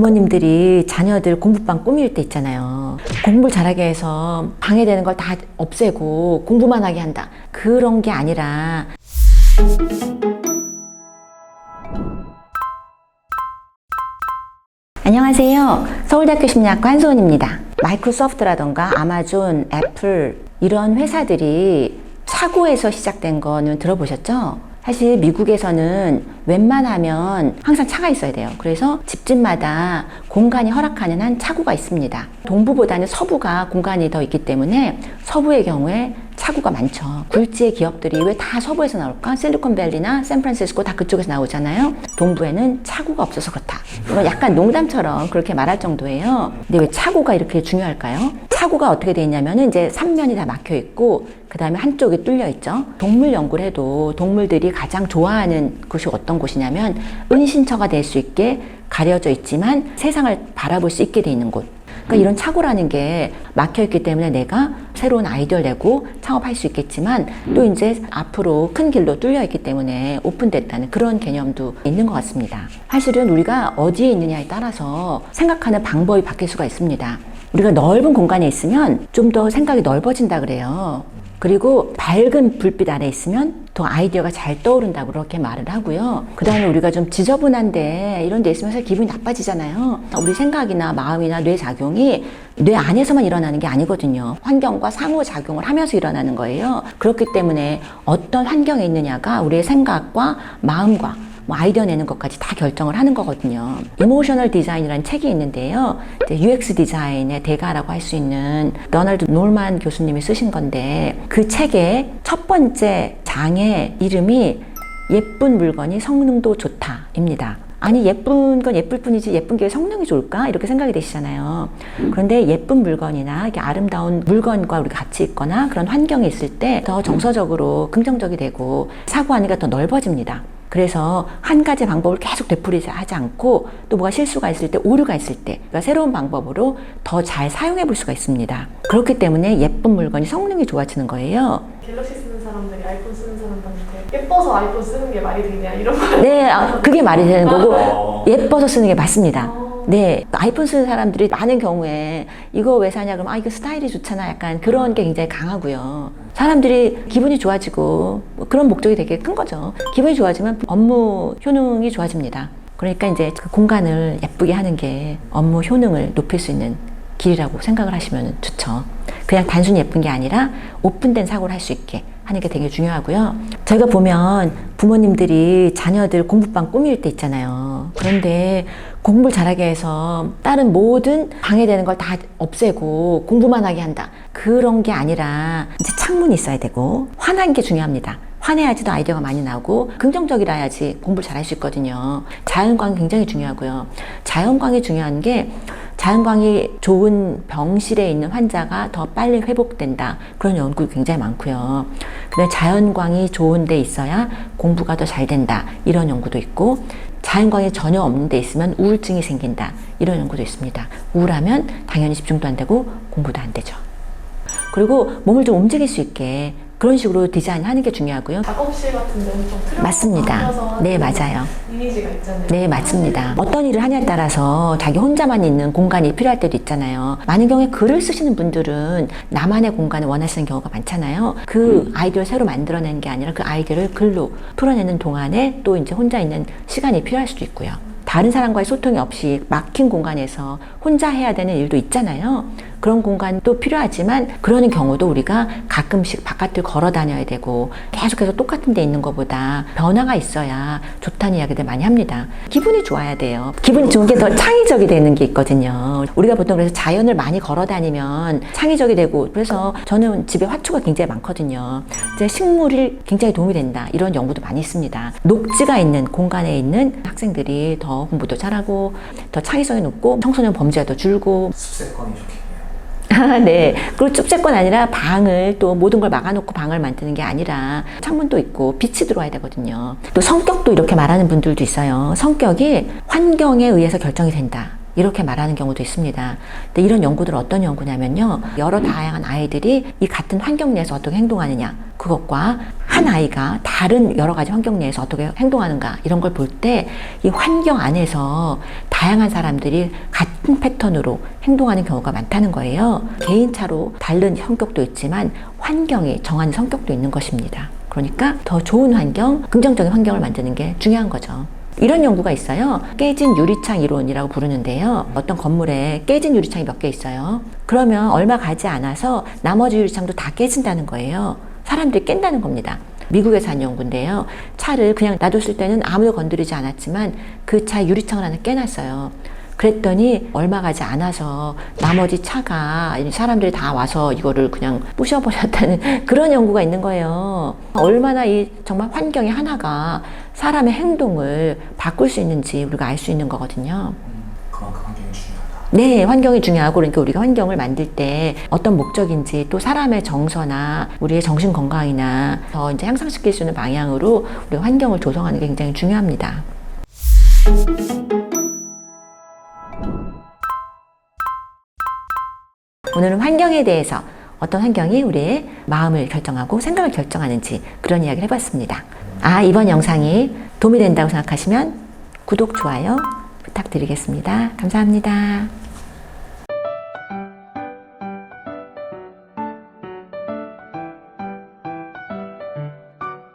부모님들이 자녀들 공부방 꾸밀 때 있잖아요. 공부를 잘하게 해서 방해되는 걸 다 없애고 공부만 하게 한다. 그런 게 아니라 안녕하세요. 서울대학교 심리학과 한소은입니다. 마이크로소프트라던가 아마존, 애플 이런 회사들이 차고에서 시작된 거는 들어보셨죠? 사실 미국에서는 웬만하면 항상 차가 있어야 돼요. 그래서 집집마다 공간이 허락하는 한 차고가 있습니다. 동부보다는 서부가 공간이 더 있기 때문에 서부의 경우에 차고가 많죠. 굴지의 기업들이 왜 다 서부에서 나올까? 실리콘밸리나 샌프란시스코 다 그쪽에서 나오잖아요. 동부에는 차고가 없어서 그렇다. 이건 약간 농담처럼 그렇게 말할 정도예요. 근데 왜 차고가 이렇게 중요할까요? 차고가 어떻게 돼 있냐면은 이제 3면이 다 막혀 있고 그 다음에 한쪽이 뚫려 있죠. 동물 연구를 해도 동물들이 가장 좋아하는 곳이 어떤 곳이냐면 은신처가 될 수 있게 가려져 있지만 세상을 바라볼 수 있게 돼 있는 곳. 그러니까 이런 차고라는 게 막혀있기 때문에 내가 새로운 아이디어를 내고 창업할 수 있겠지만 또 이제 앞으로 큰 길로 뚫려있기 때문에 오픈됐다는 그런 개념도 있는 것 같습니다. 사실은 우리가 어디에 있느냐에 따라서 생각하는 방법이 바뀔 수가 있습니다. 우리가 넓은 공간에 있으면 좀 더 생각이 넓어진다 그래요. 그리고 밝은 불빛 아래 있으면 더 아이디어가 잘 떠오른다고 그렇게 말을 하고요. 그 다음에 우리가 좀 지저분한데 이런 데 있으면 사실 기분이 나빠지잖아요. 우리 생각이나 마음이나 뇌 작용이 뇌 안에서만 일어나는 게 아니거든요. 환경과 상호작용을 하면서 일어나는 거예요. 그렇기 때문에 어떤 환경에 있느냐가 우리의 생각과 마음과 아이디어 내는 것까지 다 결정을 하는 거거든요. 이모셔널 디자인이라는 책이 있는데요. UX 디자인의 대가라고 할 수 있는 러널드 놀만 교수님이 쓰신 건데 그 책의 첫 번째 장의 이름이 예쁜 물건이 성능도 좋다입니다. 아니 예쁜 건 예쁠 뿐이지 예쁜 게 성능이 좋을까? 이렇게 생각이 되시잖아요. 그런데 예쁜 물건이나 이렇게 아름다운 물건과 우리가 같이 있거나 그런 환경에 있을 때 더 정서적으로 긍정적이 되고 사고하는 게 더 넓어집니다. 그래서 한 가지 방법을 계속 되풀이하지 않고 또 뭐가 실수가 있을 때, 오류가 있을 때 그러니까 새로운 방법으로 더 잘 사용해 볼 수가 있습니다. 그렇기 때문에 예쁜 물건이 성능이 좋아지는 거예요. 갤럭시 쓰는 사람들이 아이폰 쓰는 사람들한테 예뻐서 아이폰 쓰는 게 말이 되냐 이런 말. 네, 그게 말이 되는 거고 예뻐서 쓰는 게 맞습니다. 네, 아이폰 쓰는 사람들이 많은 경우에 이거 왜 사냐 그러면 이거 스타일이 좋잖아 약간 그런 게 굉장히 강하고요. 사람들이 기분이 좋아지고 그런 목적이 되게 큰 거죠. 기분이 좋아지면 업무 효능이 좋아집니다. 그러니까 이제 그 공간을 예쁘게 하는 게 업무 효능을 높일 수 있는 길이라고 생각을 하시면 좋죠. 그냥 단순히 예쁜 게 아니라 오픈된 사고를 할 수 있게 하는 게 되게 중요하고요. 저희가 보면 부모님들이 자녀들 공부방 꾸밀 때 있잖아요. 그런데 공부를 잘하게 해서 다른 모든 방해되는 걸 다 없애고 공부만 하게 한다. 그런 게 아니라 이제 창문이 있어야 되고 환한 게 중요합니다. 환해야지도 아이디어가 많이 나오고 긍정적이라야지 공부를 잘할 수 있거든요. 자연광이 굉장히 중요하고요. 자연광이 중요한 게 자연광이 좋은 병실에 있는 환자가 더 빨리 회복된다. 그런 연구 굉장히 많고요. 근데 자연광이 좋은 데 있어야 공부가 더 잘 된다. 이런 연구도 있고 자연광이 전혀 없는 데 있으면 우울증이 생긴다. 이런 연구도 있습니다. 우울하면 당연히 집중도 안 되고 공부도 안 되죠. 그리고 몸을 좀 움직일 수 있게 그런 식으로 디자인하는 게 중요하고요. 작업실 같은 데는 좀 틀어서 맞습니다. 네, 맞아요. 이미지가 있잖아요. 네, 맞습니다. 어떤 일을 하냐에 따라서 자기 혼자만 있는 공간이 필요할 때도 있잖아요. 많은 경우에 글을 쓰시는 분들은 나만의 공간을 원하시는 경우가 많잖아요. 그 아이디어를 새로 만들어내는 게 아니라 그 아이디어를 글로 풀어내는 동안에 또 이제 혼자 있는 시간이 필요할 수도 있고요. 다른 사람과의 소통이 없이 막힌 공간에서 혼자 해야 되는 일도 있잖아요. 그런 공간도 필요하지만 그러는 경우도 우리가 가끔씩 바깥을 걸어 다녀야 되고 계속해서 똑같은 데 있는 것보다 변화가 있어야 좋다는 이야기들 많이 합니다. 기분이 좋아야 돼요. 기분이 좋은 게 더 창의적이 되는 게 있거든요. 우리가 보통 그래서 자연을 많이 걸어 다니면 창의적이 되고 그래서 저는 집에 화초가 굉장히 많거든요. 이제 식물이 굉장히 도움이 된다. 이런 연구도 많이 있습니다. 녹지가 있는 공간에 있는 학생들이 더 공부도 잘하고 더 창의성이 높고 청소년 범죄가 더 줄고 습세권이 좋겠네요. 네. 그리고 춥제권 아니라 방을 또 모든 걸 막아놓고 방을 만드는 게 아니라 창문도 있고 빛이 들어와야 되거든요. 또 성격도 이렇게 말하는 분들도 있어요. 성격이 환경에 의해서 결정이 된다. 이렇게 말하는 경우도 있습니다. 근데 이런 연구들은 어떤 연구냐면요. 여러 다양한 아이들이 이 같은 환경 내에서 어떻게 행동하느냐. 그것과 한 아이가 다른 여러 가지 환경 내에서 어떻게 행동하는가. 이런 걸 볼 때 이 환경 안에서 다양한 사람들이 같은 패턴으로 행동하는 경우가 많다는 거예요. 개인차로 다른 성격도 있지만 환경이 정하는 성격도 있는 것입니다. 그러니까 더 좋은 환경, 긍정적인 환경을 만드는 게 중요한 거죠. 이런 연구가 있어요. 깨진 유리창 이론이라고 부르는데요. 어떤 건물에 깨진 유리창이 몇 개 있어요. 그러면 얼마 가지 않아서 나머지 유리창도 다 깨진다는 거예요. 사람들이 깬다는 겁니다. 미국에서 한 연구인데요. 차를 그냥 놔뒀을 때는 아무도 건드리지 않았지만 그 차 유리창을 하나 깨놨어요. 그랬더니 얼마 가지 않아서 나머지 차가 사람들이 다 와서 이거를 그냥 부셔버렸다는 그런 연구가 있는 거예요. 얼마나 이 정말 환경의 하나가 사람의 행동을 바꿀 수 있는지 우리가 알 수 있는 거거든요. 그만큼 환경이 중요하다. 네, 환경이 중요하고 그러니까 우리가 환경을 만들 때 어떤 목적인지 또 사람의 정서나 우리의 정신 건강이나 더 이제 향상시킬 수 있는 방향으로 우리가 환경을 조성하는 게 굉장히 중요합니다. 오늘은 환경에 대해서 어떤 환경이 우리의 마음을 결정하고 생각을 결정하는지 그런 이야기를 해봤습니다. 이번 영상이 도움이 된다고 생각하시면 구독, 좋아요 부탁드리겠습니다. 감사합니다.